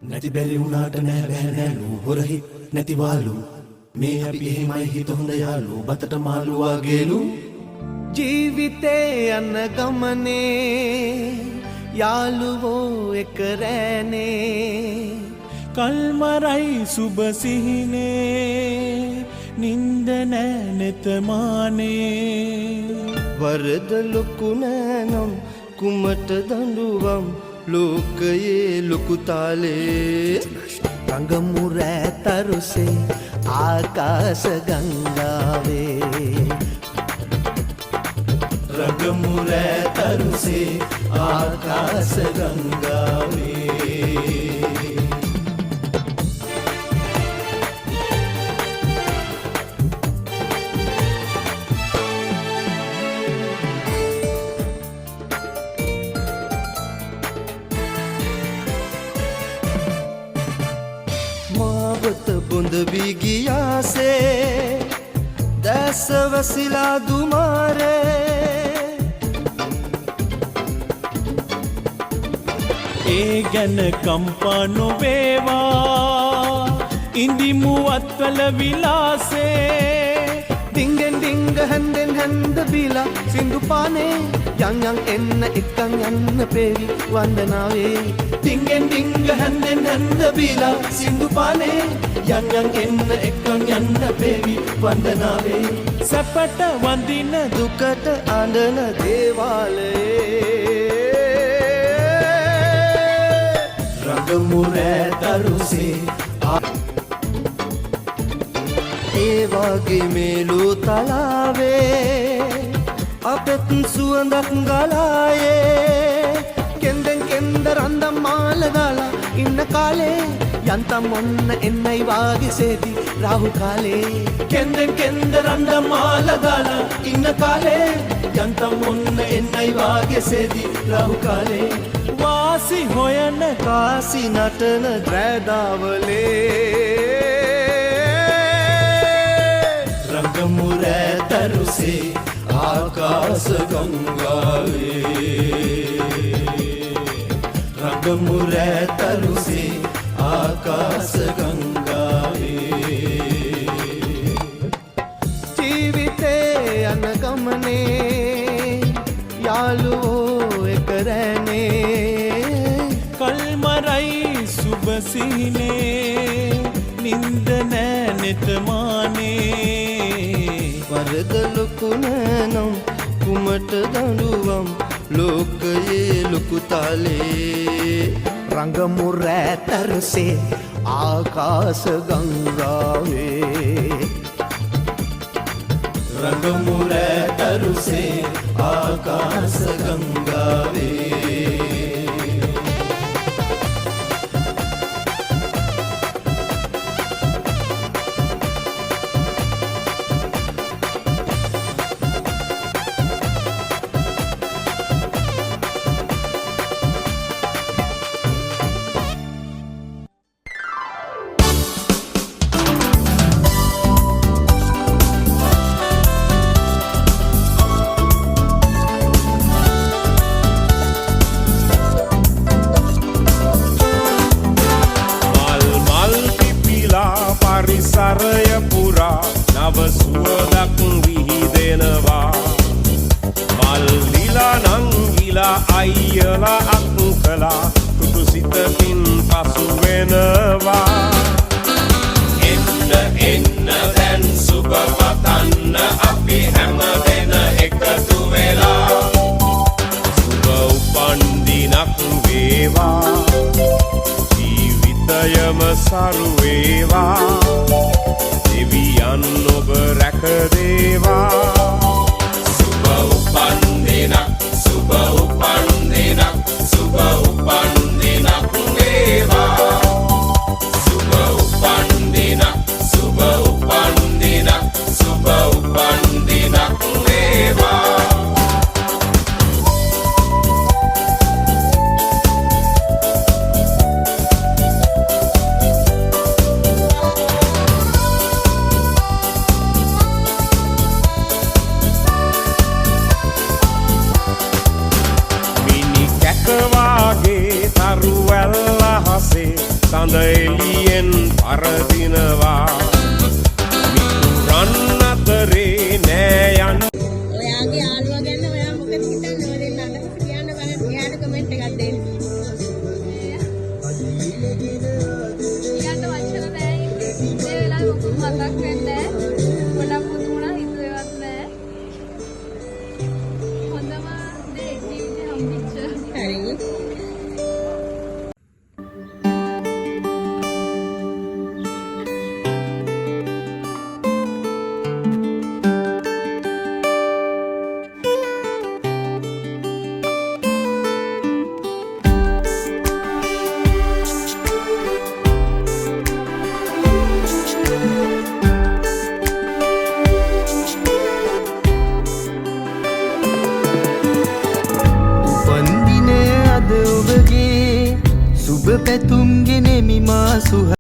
නැති බැරි වුණාට නෑ බෑ නෑලු හොරහි නැතිවාලු මේ අපි එහෙමයි හිත හොඳ යාලු බතට මාළු වගේලු ජීවිතේ යන ගමනේ යාළුවෝ එක රැනේ කල්මරයි සුබ සිහිනේ නින්ද නෑ නෙතමානේ වරද ලොකු නෑනම් කුමට දඬුවම් ලෝකයේ ලොකු තාලේ රංගමුරෑ තරුසේ ආකාශ ගංගාවේ රංගමුරෑ තරුසේ ආකාශ ගංගාවේ බොඳ විගියාසේ දැස වසිලා දුමාරේ ඒ ගැන කම්පා නොවේවා ඉඳිමු අත්වල විලාසේ ඩිංගෙන් ඩිංග හැන්දෙන් හැන්ද බීලා සින්දු පානේ යන් යන් එන්න එක්කන් යන්න පේවි වන්දනාවේ ඩිංගෙන් ඩිංග හැන්දෙන් හැන්ද බීලා සින්දු පානේ යන් යන් එන්න එක්කන් යන්න පේවි වන්දනාවේ සැපට වඳින දුකට අඬන දේවාලයේ රංගමුරෑ තරුසේ ඒ වගේ මේලු තලාවේ අපෙත් සුවඳක් ගලායේ කෙන්දෙන් කෙන්ද රන්දම් මාල දාලා ඉන්න කාලේ යන්තම් ඔන්න එන්නයි වාගේ සේදි රාහු කාලේ කෙන්දෙන් කෙන්ද රන්දම් මාල දාලා ඉන්න කාලේ යන්තම් ඔන්න එන්නයි වාගේ සේදි රාහු කාලේ වාසි හොයන කාසි නටන ද්‍රැදාවලේ රංගමුරෑ තරුසේ ආකාශ ගංගාවේ රංගමුරෑ තරුසේ ආකාශ ගංගාවේ ජීවිතේ යන ගමනේ යාළුවෝ එක රැනේ කල්මරයි සුබ සිහිනේ නින්ද නෑ නෙතමානේ වරද ලොකු නෑනම් කුමට දඬුවම් ලෝකයේ ලොකු තාලේ රංගමුරෑ තරුසේ ආකාශ ගංගාවේ රංගමුරෑ තරුසේ ආකාශ ගංගාවේ පරිසරය පුරා නව සුවඳක් විහිදෙනවා මල් ලිලා නංගිලා අයියලා අත් කළා තුටු සිතකින් පසු වෙනවා එන්න එන්න දැන් සුබ පතන්න අපි හැම වෙන එකතු වෙලා සුබ උපන්දිනක් වේවා ජීවිතයම සරු වේවා දෙවියන් ඔබ රැකදේවා සුබ උපන්දිනක් සුබ උපන්දිනක් සුබ උපන්දිනක් වේවා සුබ උපන්දිනක් සුබ උපන්දිනක් සුබ උපන්දිනක් වේවා කඳ එළියෙන් පරදිනවා මිතුරන් අතරේ නෑ යන්න ඔයාගේ යාළුවා ගැන ඔයා මොකද හිතන්නේ? ඔය දෙන්න අඬලා කියන්න බලන්න. එයාට කමෙන්ට් එකක් දෙන්න. කියන්න වචන නැහැ. ඒ වෙලාවේ මොකක් මතක් වෙන්නේ නැහැ. ගොඩක් පුදුමනා හිතුවේවත් නැහැ. හොඳම දේ ජීවිතේ හම්බෙච්ච. හරි. උපන්දිනය අද ඔබගේ සුබ පැතුම් ගෙනෙමි මා සුහ